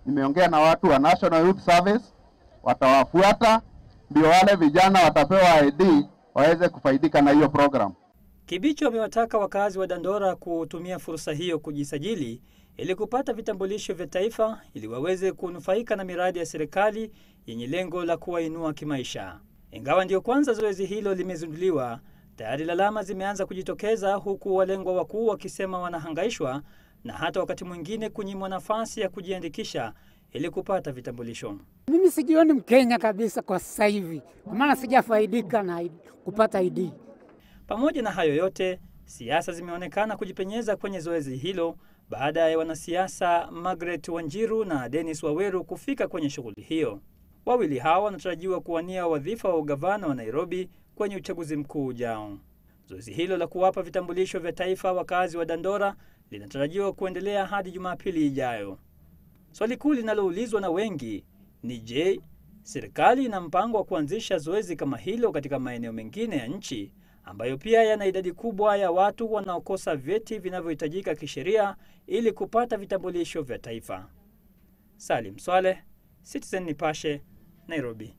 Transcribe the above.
Nimeongea na watu wa National Youth Service, watawafuata ndio wale vijana watapewa ID waweze kufaidika na hiyo program. Kibicho amewataka wakazi wa Dandora kutumia fursa hiyo kujisajili ili kupata vitambulisho vya taifa ili waweze kunufaika na miradi ya serikali yenye lengo la kuwainua kimaisha. Ingawa ndio kwanza zoezi hilo limezinduliwa, tayari lalama zimeanza kujitokeza, huku walengwa wakuu wakisema wanahangaishwa na hata wakati mwingine kunyimwa nafasi ya kujiandikisha ili kupata vitambulisho. Mimi sijioni Mkenya kabisa kwa sasa hivi, kwa maana sijafaidika na kupata ID. Pamoja na hayo yote, siasa zimeonekana kujipenyeza kwenye zoezi hilo baada ya wanasiasa Margaret Wanjiru na Dennis Waweru kufika kwenye shughuli hiyo. Wawili hao wanatarajiwa kuwania wadhifa wa ugavana wa Nairobi kwenye uchaguzi mkuu ujao. Zoezi hilo la kuwapa vitambulisho vya taifa wakazi wa Dandora linatarajiwa kuendelea hadi Jumapili ijayo. Swali kuu linaloulizwa na wengi ni je, serikali ina mpango wa kuanzisha zoezi kama hilo katika maeneo mengine ya nchi ambayo pia yana idadi kubwa ya watu wanaokosa vyeti vinavyohitajika kisheria ili kupata vitambulisho vya taifa. Salim Swaleh, Citizen Nipashe, Nairobi.